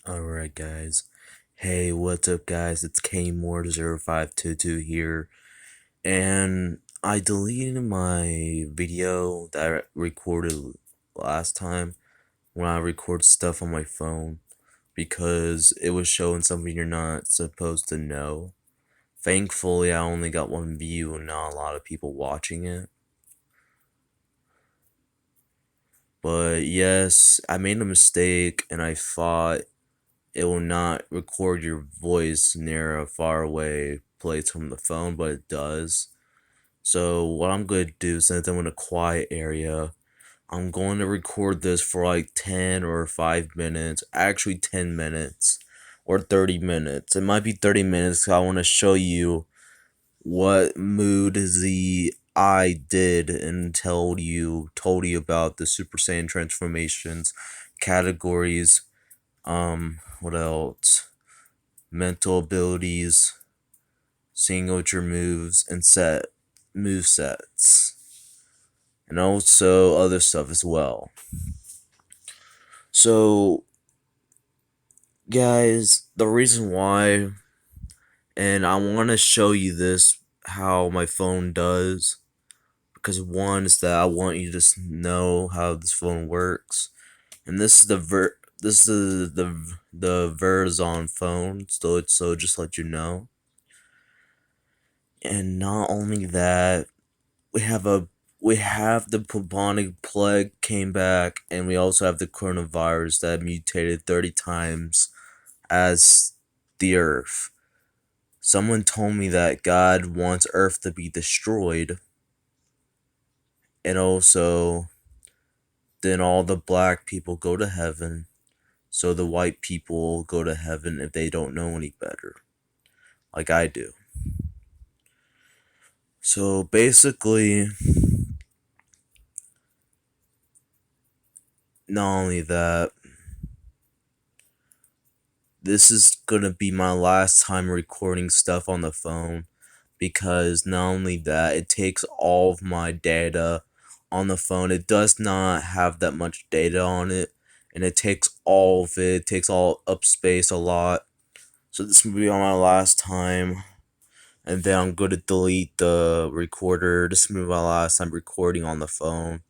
Alright guys, hey what's up guys, it's Kmoore0522 here, and I deleted my video that I recorded last time when I record stuff on my phone because it was showing something you're not supposed to know. Thankfully I only got one view and not a lot of people watching it. But yes, I made a mistake and I thought it will not record your voice near a faraway place from the phone, but it does. So what I'm going to do, since I'm in a quiet area, I'm going to record this for like 10 or 5 minutes, actually 10 minutes or 30 minutes. It might be 30 minutes because I want to show you what mood the I did and told you about the Super Saiyan transformations, categories, what else? Mental abilities, signature moves, and move sets, and also other stuff as well. So, guys, the reason why, and I want to show you this how my phone does, because one is that I want you to know how this phone works, and this is the Verizon phone, so just let you know. And not only that, we have the bubonic plague came back, and we also have the coronavirus that mutated 30 times as the Earth. Someone told me that God wants Earth to be destroyed, and also then all the black people go to heaven, so the white people go to heaven if they don't know any better, like I do. So basically, not only that, this is gonna be my last time recording stuff on the phone, because not only that, it takes all of my data on the phone. It does not have that much data on it, and it takes all of it. It takes all up space a lot. So this will be on my last time, and then I'm going to delete the recorder. This will be my last time recording on the phone.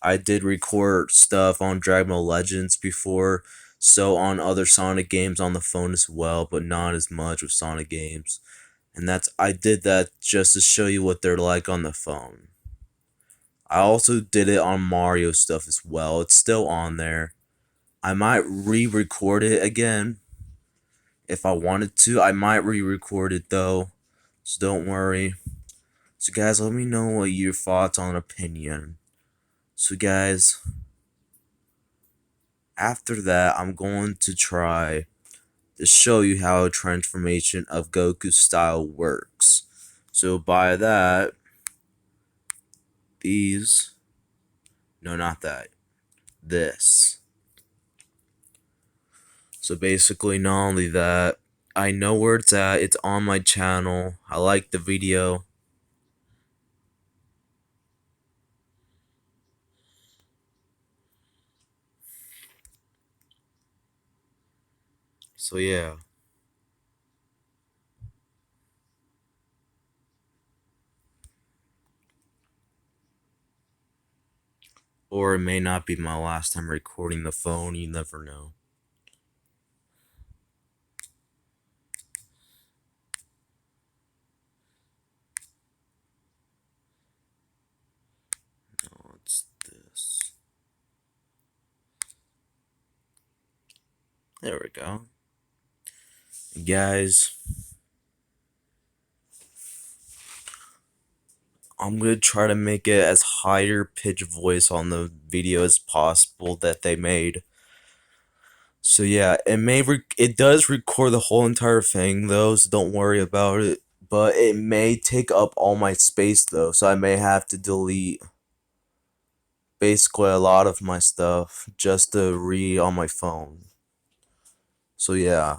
I did record stuff on Dragon Ball Legends before, so on other Sonic games on the phone as well, but not as much with Sonic games. And I did that just to show you what they're like on the phone. I also did it on Mario stuff as well. It's still on there. I might re-record it again if I wanted to. I might re-record it though, so don't worry. So guys, let me know what your thoughts on opinion. So guys, after that, I'm going to try to show you how a transformation of Goku style works. So by that, no, not that, this. So basically, not only that, I know where it's at, it's on my channel, I like the video. So yeah. Or it may not be my last time recording the phone, you never know. No, it's this. There we go. Guys, I'm gonna try to make it as higher pitch voice on the video as possible that they made. So yeah, it does record the whole entire thing though, so don't worry about it. But it may take up all my space though, so I may have to delete basically a lot of my stuff just to read on my phone. So yeah.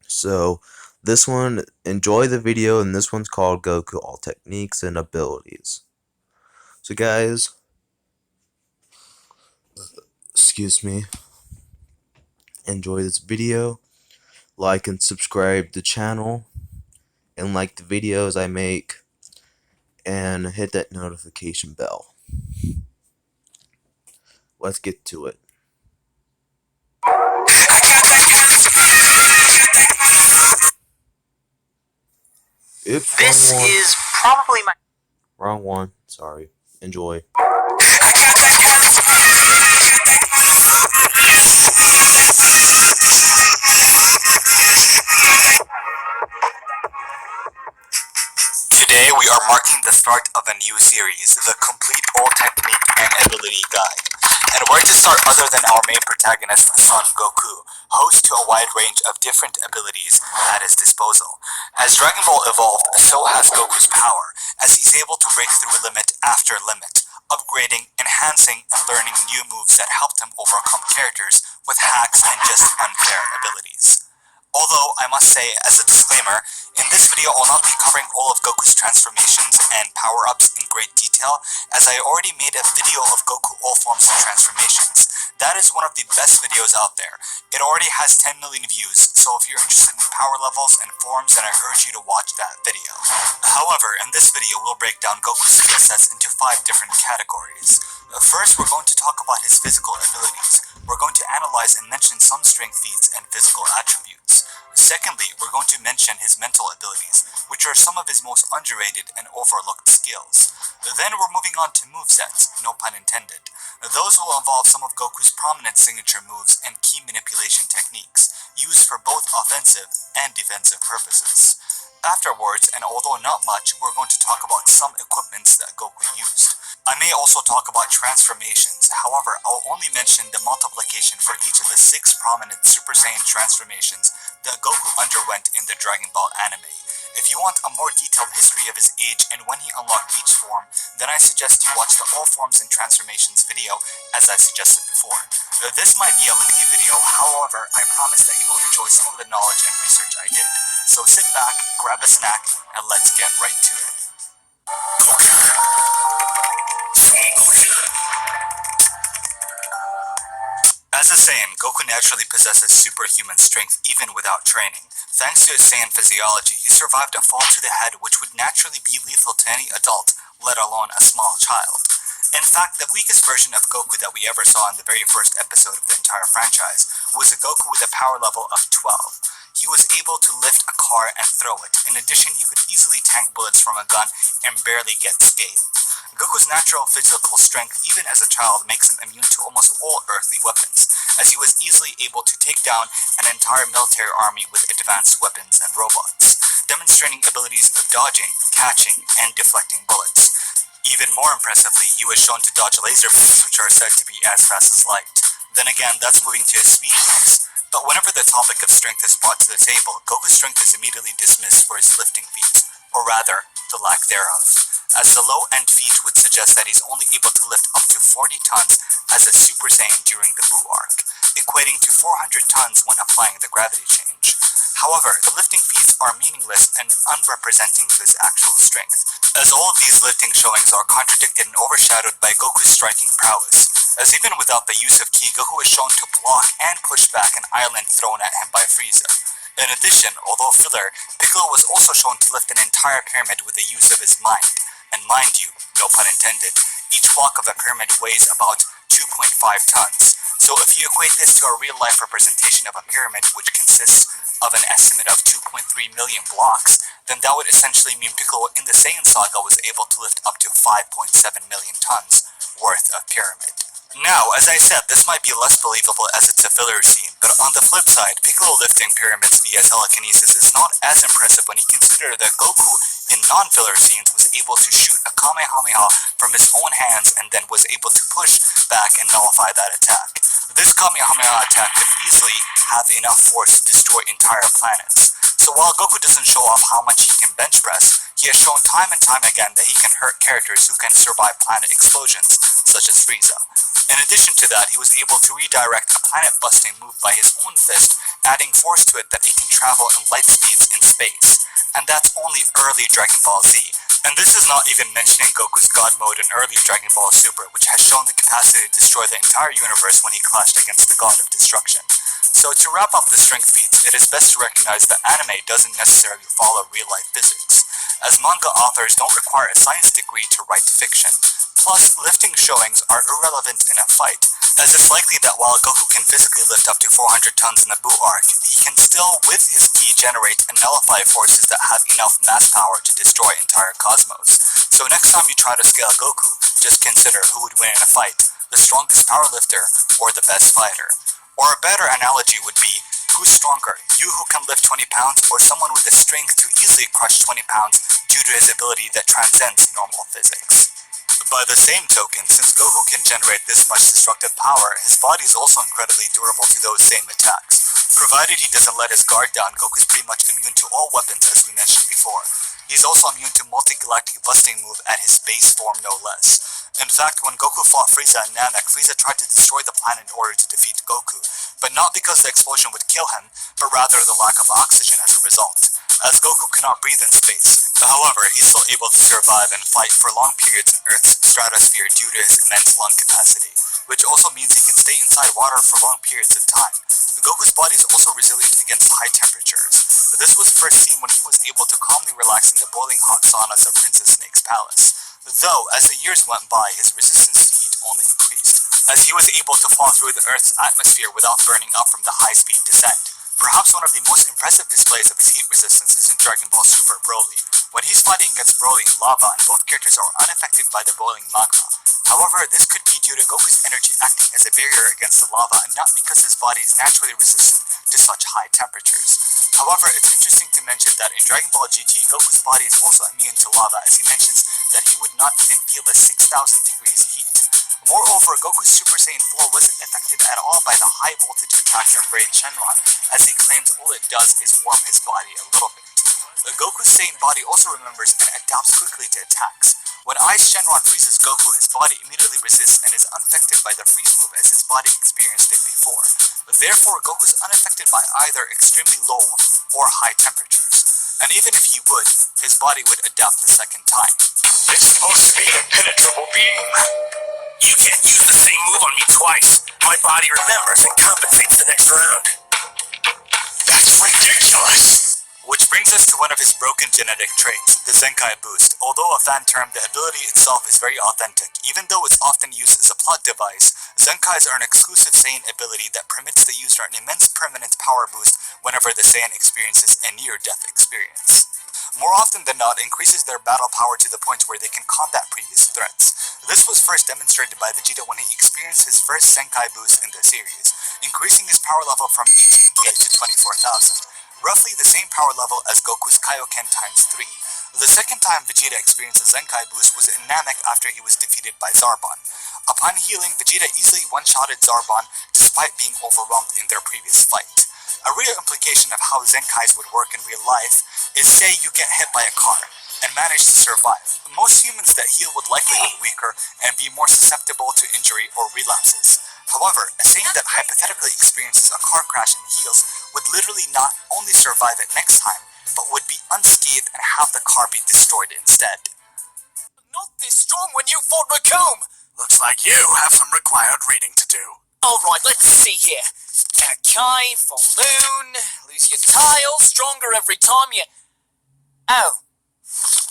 So this one, enjoy the video, and this one's called Goku All Techniques and Abilities. So guys, excuse me. enjoy this video, like and subscribe the channel, and like the videos I make, and hit that notification bell. Let's get to it. Oops, This is probably my... wrong one. Sorry. Enjoy. Today we are marking the start of a new series, the Complete All Technique and Ability Guide. And where to start other than our main protagonist, Son Goku, host to a wide range of different abilities at his disposal. As Dragon Ball evolved, so has Goku's power, as he's able to break through limit after limit, upgrading, enhancing, and learning new moves that helped him overcome characters with hacks and just unfair abilities. Although, I must say, as a disclaimer, in this video I'll not be covering all of Goku's transformations and power-ups in great detail, as I already made a video of Goku all forms and transformations. That is one of the best videos out there. It already has 10 million views, so if you're interested in power levels and forms, then I urge you to watch that video. However, in this video we'll break down Goku's skill sets into 5 different categories. First, we're going to talk about his physical abilities. We're going to analyze and mention some strength feats and physical attributes. Secondly, we're going to mention his mental abilities, which are some of his most underrated and overlooked skills. Then we're moving on to movesets, no pun intended. Those will involve some of Goku's prominent signature moves and key manipulation techniques, used for both offensive and defensive purposes. Afterwards, and although not much, we're going to talk about some equipments that Goku used. I may also talk about transformations, however, I'll only mention the multiplication for each of the 6 prominent Super Saiyan transformations that Goku underwent in the Dragon Ball anime. If you want a more detailed history of his age and when he unlocked each form, then I suggest you watch the All Forms and Transformations video, as I suggested before. This might be a lengthy video, however, I promise that you will enjoy some of the knowledge and research I did. So sit back, grab a snack, and let's get right to it. As a Saiyan, Goku naturally possesses superhuman strength even without training. Thanks to his Saiyan physiology, he survived a fall to the head which would naturally be lethal to any adult, let alone a small child. In fact, the weakest version of Goku that we ever saw in the very first episode of the entire franchise was a Goku with a power level of 12. He was able to lift a car and throw it. In addition, he could easily tank bullets from a gun and barely get scathed. Goku's natural physical strength, even as a child, makes him immune to almost all earthly weapons, as he was easily able to take down an entire military army with advanced weapons and robots, demonstrating abilities of dodging, catching, and deflecting bullets. Even more impressively, he was shown to dodge laser beams, which are said to be as fast as light. Then again, that's moving to his speed boost. But whenever the topic of strength is brought to the table, Goku's strength is immediately dismissed for his lifting feats, or rather, the lack thereof, as the low-end feat would suggest that he's only able to lift up to 40 tons as a Super Saiyan during the Buu arc, equating to 400 tons when applying the gravity change. However, the lifting feats are meaningless and unrepresenting to his actual strength, as all of these lifting showings are contradicted and overshadowed by Goku's striking prowess, as even without the use of ki, Goku is shown to block and push back an island thrown at him by Frieza. In addition, although filler, Piccolo was also shown to lift an entire pyramid with the use of his mind. And mind you, no pun intended, each block of a pyramid weighs about 2.5 tons. So if you equate this to a real-life representation of a pyramid which consists of an estimate of 2.3 million blocks, then that would essentially mean Piccolo in the Saiyan Saga was able to lift up to 5.7 million tons worth of pyramid. Now, as I said, this might be less believable as it's a filler scene, but on the flip side, Piccolo lifting pyramids via telekinesis is not as impressive when you consider that Goku, in non-filler scenes, was able to shoot a Kamehameha from his own hands and then was able to push back and nullify that attack. This Kamehameha attack could easily have enough force to destroy entire planets. So while Goku doesn't show off how much he can bench press, he has shown time and time again that he can hurt characters who can survive planet explosions, such as Frieza. In addition to that, he was able to redirect a planet-busting move by his own fist, adding force to it that he can travel in light speeds in space. And that's only early Dragon Ball Z. And this is not even mentioning Goku's God Mode in early Dragon Ball Super, which has shown the capacity to destroy the entire universe when he clashed against the God of Destruction. So to wrap up the strength feats, it is best to recognize that anime doesn't necessarily follow real-life physics, as manga authors don't require a science degree to write fiction. Plus, lifting showings are irrelevant in a fight, as it's likely that while Goku can physically lift up to 400 tons in the Buu arc, he can still, with his ki, generate and nullify forces that have enough mass power to destroy entire cosmos. So next time you try to scale Goku, just consider who would win in a fight, the strongest powerlifter or the best fighter. Or a better analogy would be, who's stronger, you who can lift 20 pounds or someone with the strength to easily crush 20 pounds due to his ability that transcends normal physics. By the same token, since Goku can generate this much destructive power, his body is also incredibly durable to those same attacks. Provided he doesn't let his guard down, Goku's pretty much immune to all weapons as we mentioned before. He's also immune to multi-galactic busting move at his base form no less. In fact, when Goku fought Frieza and Namek, Frieza tried to destroy the planet in order to defeat Goku, but not because the explosion would kill him, but rather the lack of oxygen as a result, as Goku cannot breathe in space. However, he's still able to survive and fight for long periods in Earth's stratosphere due to his immense lung capacity, which also means he can stay inside water for long periods of time. Goku's body is also resilient against high temperatures. This was first seen when he was able to calmly relax in the boiling hot saunas of Princess Snake's palace. Though, as the years went by, his resistance to heat only increased, as he was able to fall through the Earth's atmosphere without burning up from the high-speed descent. Perhaps one of the most impressive displays of his heat resistance is in Dragon Ball Super Broly, when he's fighting against Broly in lava and both characters are unaffected by the boiling magma. However, this could be due to Goku's energy acting as a barrier against the lava and not because his body is naturally resistant to such high temperatures. However, it's interesting to mention that in Dragon Ball GT, Goku's body is also immune to lava, as he mentions that he would not even feel the 6,000 degrees heat. Moreover, Goku's Super Saiyan 4 wasn't affected at all by the high voltage attacks of Raid Shenron, as he claims all it does is warm his body a little bit. Goku's Saiyan body also remembers and adapts quickly to attacks. When Ice Shenron freezes Goku, his body immediately resists and is unaffected by the freeze move as his body experienced it before. Therefore, Goku is unaffected by either extremely low or high temperatures. And even if he would, his body would adapt the second time. It's supposed to be an impenetrable beam. You can't use the same move on me twice. My body remembers and compensates the next round. That's ridiculous! Which brings us to one of his broken genetic traits, the Zenkai boost. Although a fan term, the ability itself is very authentic. Even though it's often used as a plot device, Zenkais are an exclusive Saiyan ability that permits the user an immense permanent power boost whenever the Saiyan experiences a near-death experience. More often than not, increases their battle power to the point where they can combat previous threats. This was first demonstrated by Vegeta when he experienced his first Zenkai boost in the series, increasing his power level from 18k to 24,000. Roughly the same power level as Goku's Kaioken times 3. The second time Vegeta experienced a Zenkai boost was in Namek after he was defeated by Zarbon. Upon healing, Vegeta easily one-shotted Zarbon despite being overwhelmed in their previous fight. A real implication of how Zenkais would work in real life is, say you get hit by a car and manage to survive. Most humans that heal would likely be weaker and be more susceptible to injury or relapses. However, a Saiyan that hypothetically experiences a car crash and heals would literally not only survive it next time, but would be unscathed and have the car be destroyed instead. Not this strong when you fought Macomb! Looks like you have some required reading to do. Alright, let's see here. Okay, full moon, lose your tile, stronger every time you... Oh.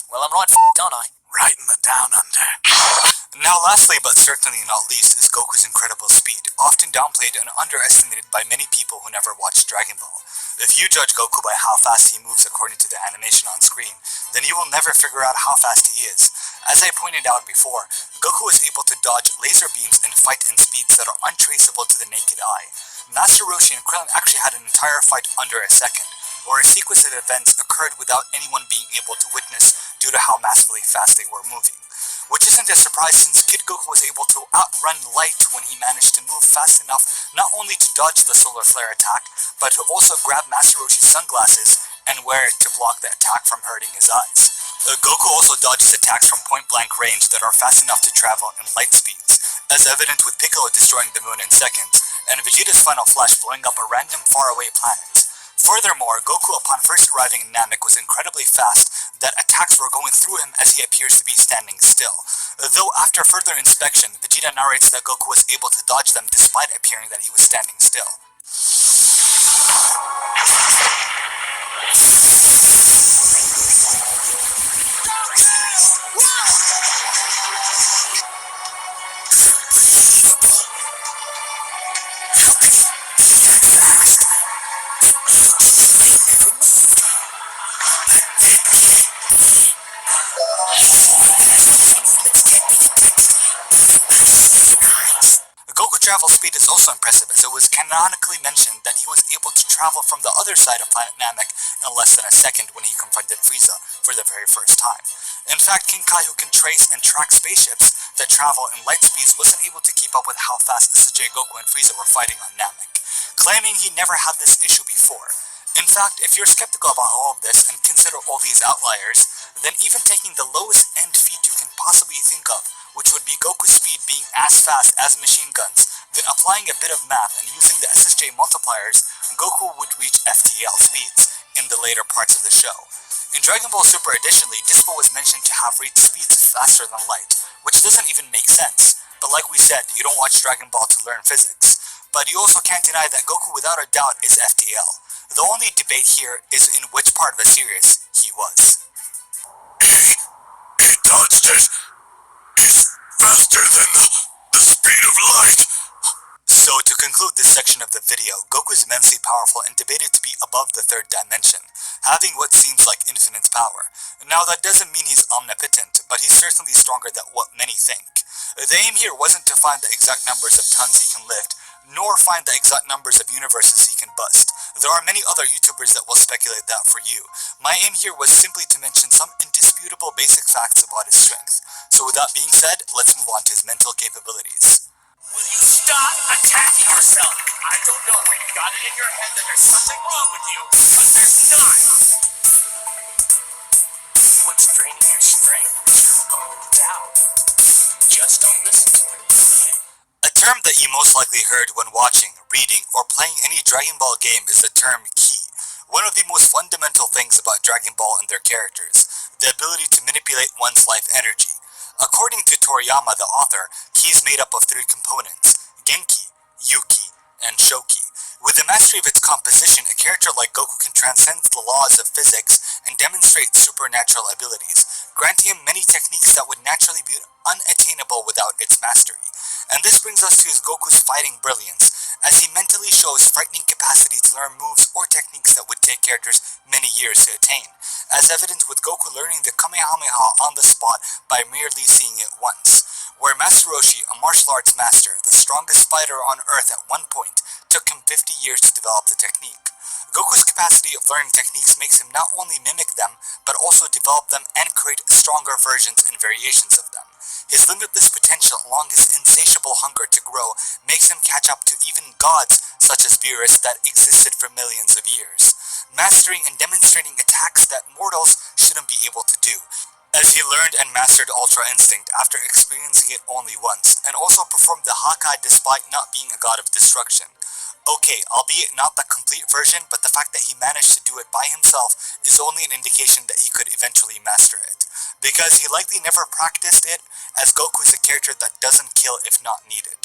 Well, I'm right f***ed, aren't I? Right in the down under. Now lastly but certainly not least is Goku's incredible speed, often downplayed and underestimated by many people who never watched Dragon Ball. If you judge Goku by how fast he moves according to the animation on screen, then you will never figure out how fast he is. As I pointed out before, Goku is able to dodge laser beams and fight in speeds that are untraceable to the naked eye. Master Roshi and Krillin actually had an entire fight under a second, where a sequence of events occurred without anyone being able to witness due to how massively fast they were moving. Which isn't a surprise since Kid Goku was able to outrun light when he managed to move fast enough not only to dodge the solar flare attack, but to also grab Master Roshi's sunglasses and wear it to block the attack from hurting his eyes. Goku also dodges attacks from point-blank range that are fast enough to travel in light speeds, as evident with Piccolo destroying the moon in seconds, and Vegeta's final flash blowing up a random faraway planet. Furthermore, Goku upon first arriving in Namek was incredibly fast that attacks were going through him as he appears to be standing still. Though after further inspection, Vegeta narrates that Goku was able to dodge them despite appearing that he was standing still. Goku travel speed is also impressive, as it was canonically mentioned that he was able to travel from the other side of planet Namek in less than a second when he confronted Frieza for the very first time. In fact, King Kai, who can trace and track spaceships that travel in light speeds, wasn't able to keep up with how fast SSJ Goku and Frieza were fighting on Namek, claiming he never had this issue before. In fact, if you're skeptical about all of this and consider all these outliers, then even taking the lowest end feat you can possibly think of, which would be Goku's speed being as fast as machine guns, then applying a bit of math and using the SSJ multipliers, Goku would reach FTL speeds in the later parts of the show. In Dragon Ball Super additionally, Dispo was mentioned to have reached speeds faster than light, which doesn't even make sense. But like we said, you don't watch Dragon Ball to learn physics. But you also can't deny that Goku without a doubt is FTL. The only debate here is in which part of the series he was. He dodged it. He's faster than the speed of light. So to conclude this section of the video, Goku is immensely powerful and debated to be above the third dimension, having what seems like infinite power. Now that doesn't mean he's omnipotent, but he's certainly stronger than what many think. The aim here wasn't to find the exact numbers of tons he can lift, nor find the exact numbers of universes he can bust. There are many other YouTubers that will speculate that for you. My aim here was simply to mention some indisputable basic facts about his strength. So with that being said, let's move on to his mental capabilities. Will you stop attacking yourself? I don't know when you got it in your head that there's something wrong with you, but there's not. What's draining your strength is your own doubt. Just don't listen to it, okay? A term that you most likely heard when watching, reading, or playing any Dragon Ball game is the term Ki. One of the most fundamental things about Dragon Ball and their characters, the ability to manipulate one's life energy. According to Toriyama, the author, Ki is made up of three components: Genki, Yuki, and Shoki. With the mastery of its composition, a character like Goku can transcend the laws of physics and demonstrate supernatural abilities, granting him many techniques that would naturally be unattainable without its mastery. And this brings us to his Goku's fighting brilliance, as he mentally shows frightening capacity to learn moves or techniques that would take characters many years to attain, as evident with Goku learning the Kamehameha on the spot by merely seeing it once, where Master Roshi, a martial arts master, the strongest fighter on Earth at one point, took him 50 years to develop the technique. Goku's capacity of learning techniques makes him not only mimic them, but also develop them and create stronger versions and variations of them. His limitless potential, along his insatiable hunger to grow, makes him catch up to even gods such as Beerus that existed for millions of years, mastering and demonstrating attacks that mortals shouldn't be able to do, as he learned and mastered Ultra Instinct after experiencing it only once, and also performed the Hakai despite not being a god of destruction. Okay, albeit not the complete version, but the fact that he managed to do it by himself is only an indication that he could eventually master it, because he likely never practiced it, as Goku is a character that doesn't kill if not needed.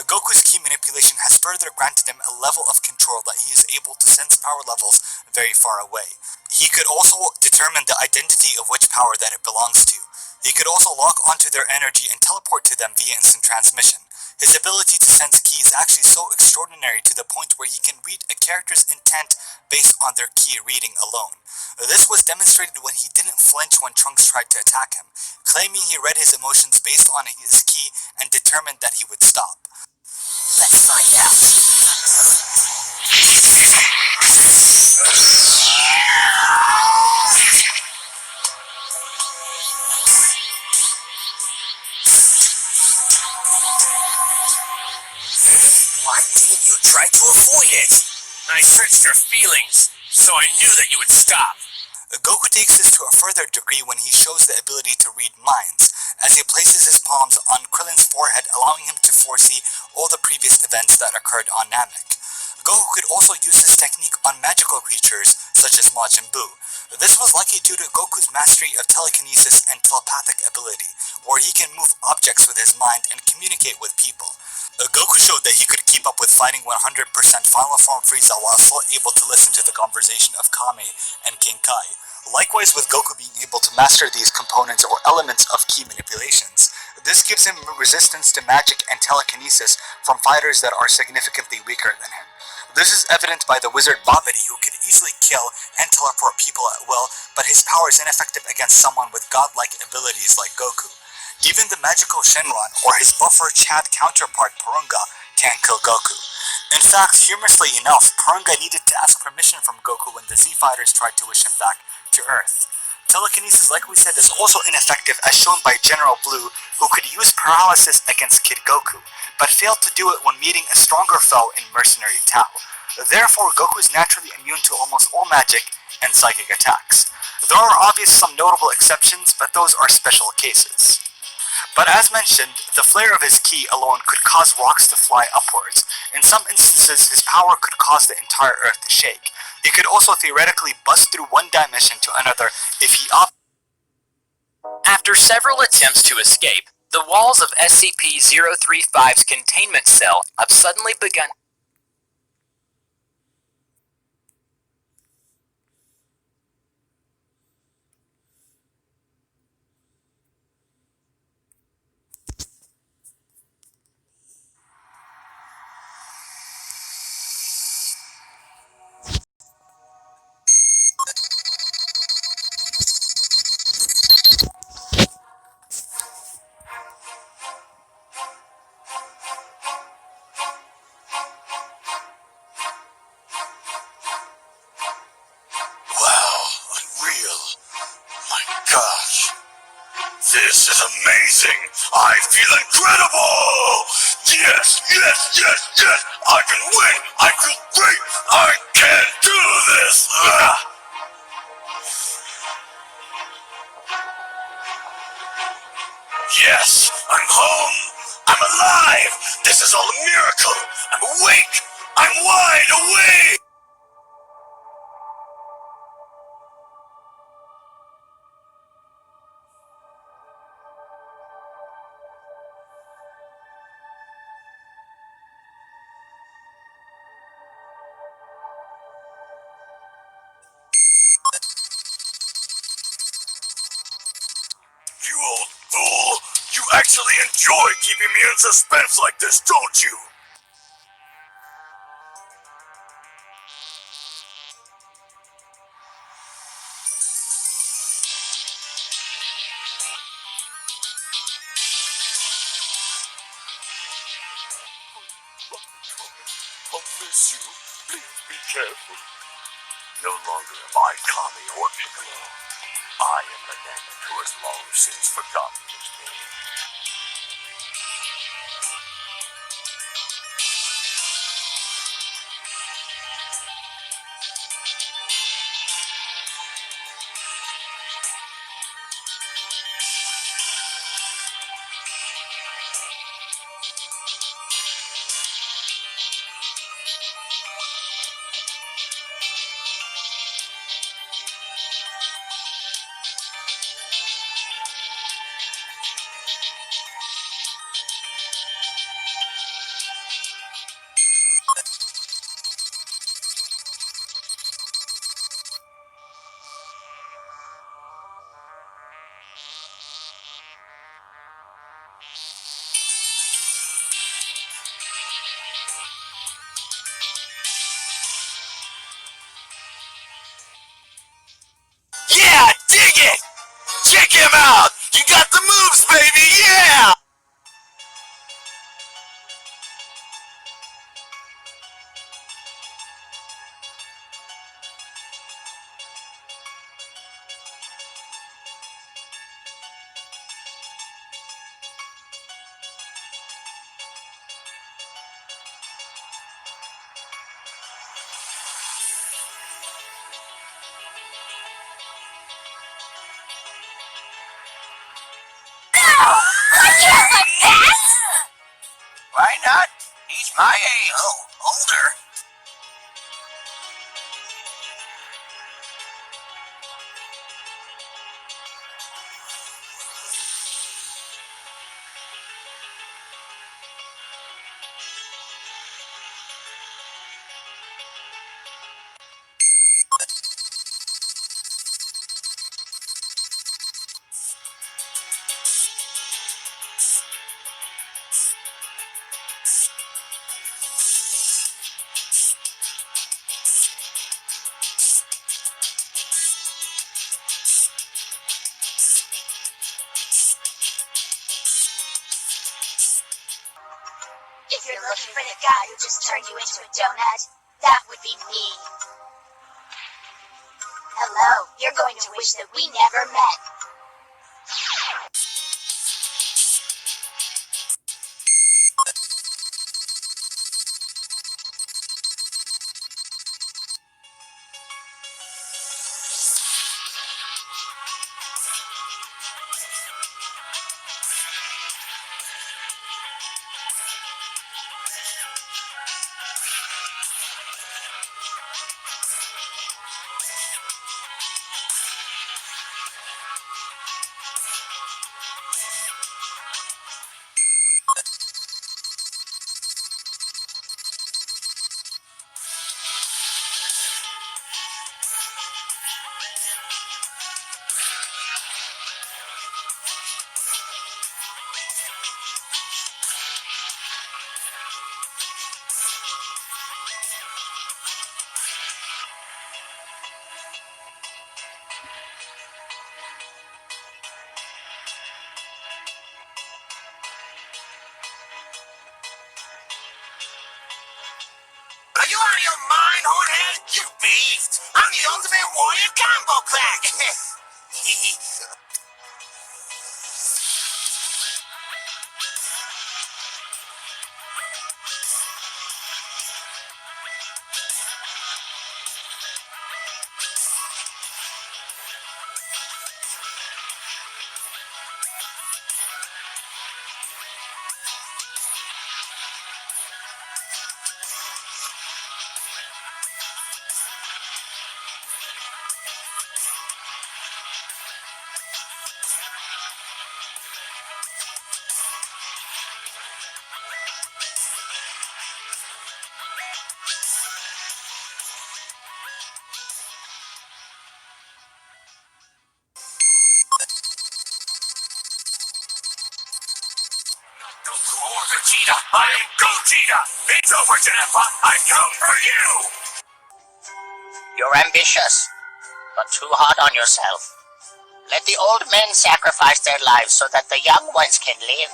Goku's Ki manipulation has further granted him a level of control that he is able to sense power levels very far away. He could also determine the identity of which power that it belongs to. He could also lock onto their energy and teleport to them via instant transmission. His ability to sense Ki is actually so extraordinary to the point where he can read a character's intent based on their Ki reading alone. This was demonstrated when he didn't flinch when Trunks tried to attack him, claiming he read his emotions based on his Ki and determined that he would stop. Let's find out. Why didn't you try to avoid it? I searched your feelings, so I knew that you would stop. Goku takes this to a further degree when he shows the ability to read minds, as he places his palms on Krillin's forehead, allowing him to foresee all the previous events that occurred on Namek. Goku could also use this technique on magical creatures such as Majin Buu. This was likely due to Goku's mastery of telekinesis and telepathic ability, where he can move objects with his mind and communicate with people. Goku showed that he could keep up with fighting 100% Final Form Frieza while still able to listen to the conversation of Kame and King Kai. Likewise with Goku being able to master these components or elements of Ki manipulations. This gives him resistance to magic and telekinesis from fighters that are significantly weaker than him. This is evident by the wizard Babidi, who could easily kill and teleport people at will, but his power is ineffective against someone with godlike abilities like Goku. Even the magical Shenron, or his buffer Chad counterpart Porunga, can't kill Goku. In fact, humorously enough, Porunga needed to ask permission from Goku when the Z-Fighters tried to wish him back to Earth. Telekinesis, like we said, is also ineffective, as shown by General Blue, who could use paralysis against Kid Goku, but failed to do it when meeting a stronger foe in Mercenary Tao. Therefore, Goku is naturally immune to almost all magic and psychic attacks. There are obviously some notable exceptions, but those are special cases. But as mentioned, the flare of his ki alone could cause rocks to fly upwards. In some instances, his power could cause the entire Earth to shake. He could also theoretically bust through one dimension to another if he After several attempts to escape, the walls of SCP-035's containment cell have suddenly begun. Wow, unreal. My gosh. This is amazing. I feel incredible. Yes, yes, yes, yes. I can win. I feel great. I can do this. Yes, I'm home. I'm alive. This is all a miracle. I'm awake. I'm wide awake. You old fool! You actually enjoy keeping me in suspense like this, don't you? I'll miss you. Please be careful. No longer am I Kami or Piccolo. I am the man who has long since forgotten his name. Yeah, dig it! Check him out! You got the moves, baby, yeah! Why not? He's my age. Oh, older. if you're looking for the guy who just turned you into a donut, that would be me. Hello, you're going to wish that we never met. Are you out of your mind, Hornhead? You beast! I'm the ultimate warrior combo crack! Goku or Vegeta, I am Gogeta! It's over, Jennifer! I come for you! You're ambitious, but too hard on yourself. Let the old men sacrifice their lives so that the young ones can live.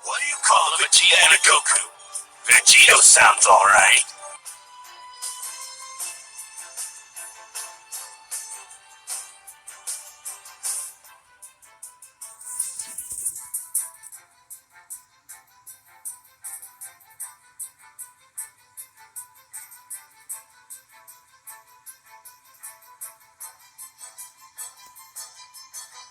What do you call a Vegeta and a Goku? Vegito sounds alright.